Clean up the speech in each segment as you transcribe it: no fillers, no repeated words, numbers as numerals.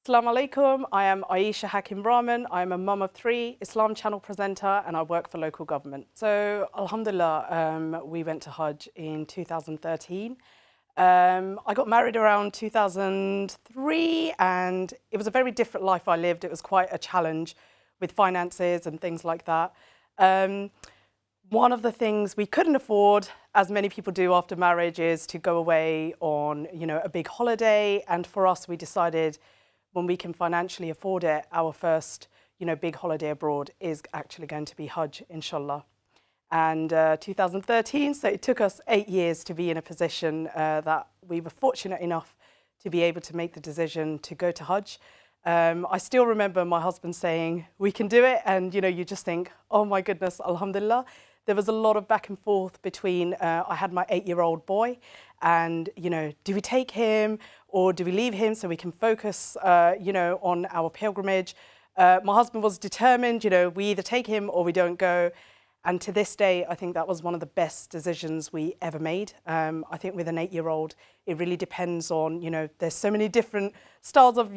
Assalamu alaikum, I am Ayesha Hakim Rahman. I am a mum of 3, Islam channel presenter, and I work for local government. So, alhamdulillah, we went to Hajj in 2013. I got married around 2003, and it was a very different life I lived. It was quite a challenge with finances and things like that. One of the things we couldn't afford, as many people do after marriage, is to go away on, a big holiday. And for us, we decided, when we can financially afford it, our first, big holiday abroad is actually going to be Hajj, inshallah. And 2013, so it took us 8 years to be in a position that we were fortunate enough to be able to make the decision to go to Hajj. I still remember my husband saying, we can do it. And, you just think, oh my goodness, alhamdulillah. There was a lot of back and forth between, I had my 8-year-old boy and, do we take him or do we leave him so we can focus, on our pilgrimage? My husband was determined, we either take him or we don't go. And to this day, I think that was one of the best decisions we ever made. I think with an 8-year-old, it really depends on, there's so many different styles of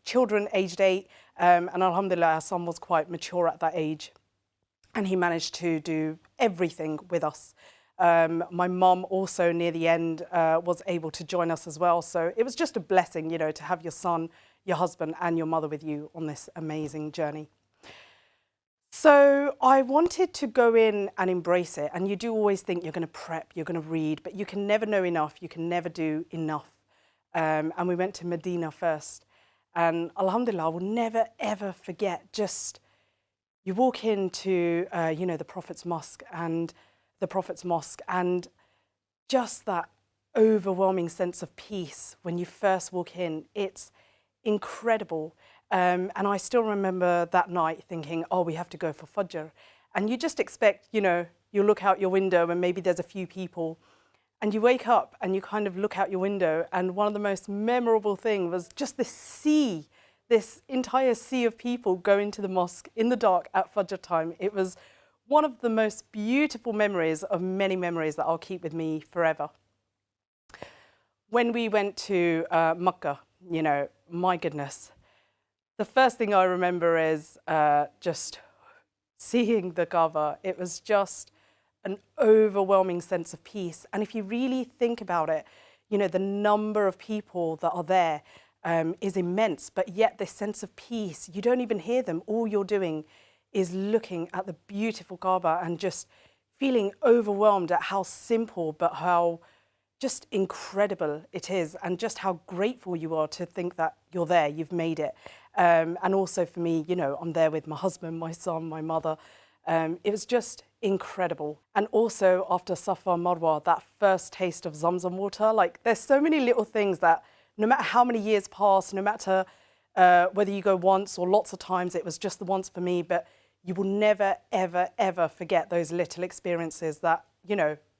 children aged 8. And alhamdulillah, our son was quite mature at that age. And he managed to do everything with us. My mum also near the end was able to join us as well. So it was just a blessing, to have your son, your husband and your mother with you on this amazing journey. So I wanted to go in and embrace it. And you do always think you're going to prep, you're going to read, but you can never know enough. You can never do enough. And we went to Medina first. And alhamdulillah, I will never, ever forget just, you walk into, the Prophet's Mosque and just that overwhelming sense of peace when you first walk in. It's incredible. And I still remember that night thinking, oh, we have to go for Fajr. And you just expect, you look out your window and maybe there's a few people. And you wake up and you kind of look out your window. And one of the most memorable things was just this entire sea of people go into the mosque in the dark at Fajr time. It was one of the most beautiful memories of many memories that I'll keep with me forever. When we went to Makkah, my goodness, the first thing I remember is just seeing the Kaaba. It was just an overwhelming sense of peace. And if you really think about it, the number of people that are there is immense, but yet this sense of peace, you don't even hear them. All you're doing is looking at the beautiful Kaaba and just feeling overwhelmed at how simple, but how just incredible it is, and just how grateful you are to think that you're there, you've made it. And also for me, I'm there with my husband, my son, my mother. It was just incredible. And also after Safa Marwa, that first taste of Zamzam water, there's so many little things that no matter how many years pass, no matter whether you go once or lots of times, it was just the once for me, but you will never, ever, ever forget those little experiences that,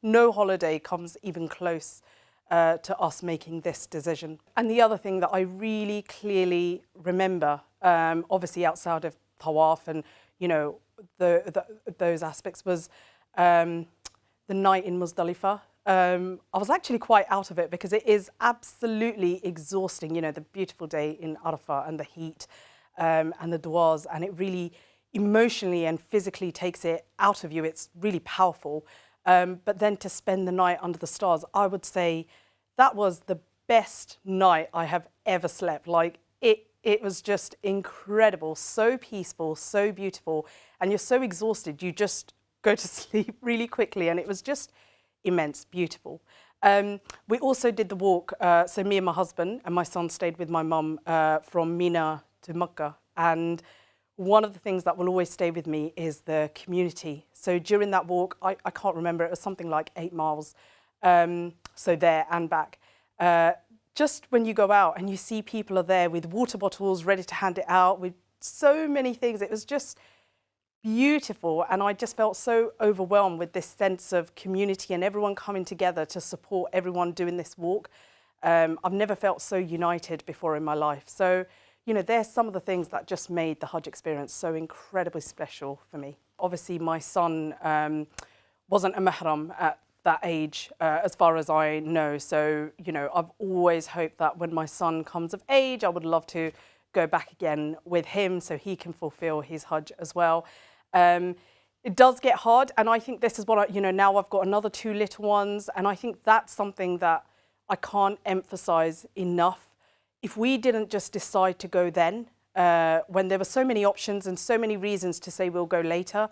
no holiday comes even close to us making this decision. And the other thing that I really clearly remember, obviously outside of Tawaf and, those aspects, was the night in Muzdalifah. I was actually quite out of it because it is absolutely exhausting, the beautiful day in Arafah and the heat and the du'as, and it really emotionally and physically takes it out of you. It's really powerful. But then to spend the night under the stars, I would say that was the best night I have ever slept. It was just incredible, so peaceful, so beautiful, and you're so exhausted, you just go to sleep really quickly, and it was just immense, beautiful. We also did the walk, so me and my husband and my son stayed with my mum from Mina to Makkah, and one of the things that will always stay with me is the community. So during that walk, I can't remember, it was something like 8 miles, so there and back. Just when you go out and you see people are there with water bottles ready to hand it out, with so many things, it was just beautiful, and I just felt so overwhelmed with this sense of community and everyone coming together to support everyone doing this walk. I've never felt so united before in my life. So, you know, there's some of the things that just made the Hajj experience so incredibly special for me. Obviously, my son wasn't a mahram at that age, as far as I know. So, you know, I've always hoped that when my son comes of age, I would love to go back again with him so he can fulfill his Hajj as well. It does get hard, and I think this is what you know, now I've got another 2 little ones, and I think that's something that I can't emphasize enough. If we didn't just decide to go then, when there were so many options and so many reasons to say we'll go later,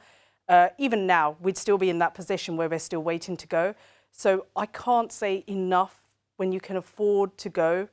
even now, we'd still be in that position where we're still waiting to go. So I can't say enough, when you can afford to go,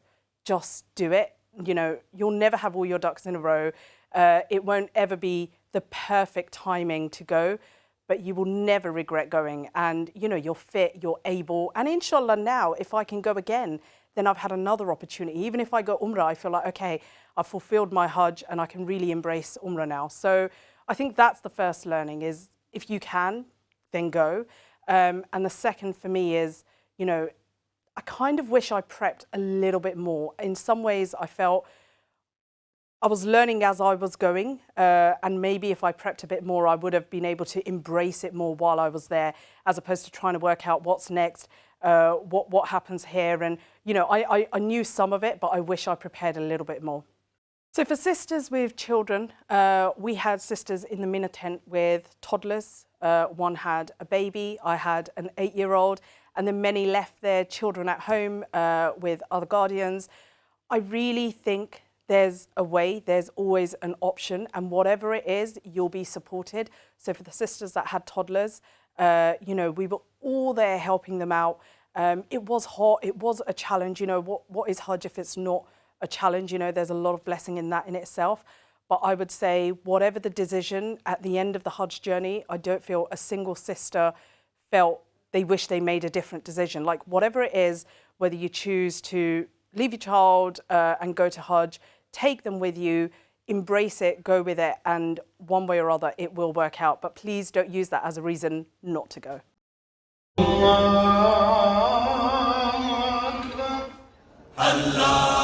just do it. You know, you'll never have all your ducks in a row. It won't ever be the perfect timing to go, but you will never regret going. And, you know, you're fit, you're able. And inshallah now, if I can go again, then I've had another opportunity. Even if I go Umrah, I feel like, okay, I've fulfilled my Hajj and I can really embrace Umrah now. So I think that's the first learning, is if you can, then go. And the second for me is, you know, I kind of wish I prepped a little bit more. In some ways, I felt I was learning as I was going, and maybe if I prepped a bit more, I would have been able to embrace it more while I was there, as opposed to trying to work out what's next, what happens here. And, you know, I knew some of it, but I wish I prepared a little bit more. So for sisters with children, we had sisters in the Mina tent with toddlers. One had a baby, I had an 8-year-old, and then many left their children at home with other guardians. I really think there's a way, there's always an option, and whatever it is, you'll be supported. So for the sisters that had toddlers, you know, we were all there helping them out. It was hot, it was a challenge. You know, what is Hajj if it's not a challenge? You know, there's a lot of blessing in that in itself. But I would say, whatever the decision at the end of the Hajj journey, I don't feel a single sister felt they wish they made a different decision. Like, whatever it is, whether you choose to leave your child and go to Hajj, take them with you, embrace it, go with it, and one way or other, it will work out. But please don't use that as a reason not to go. Allah.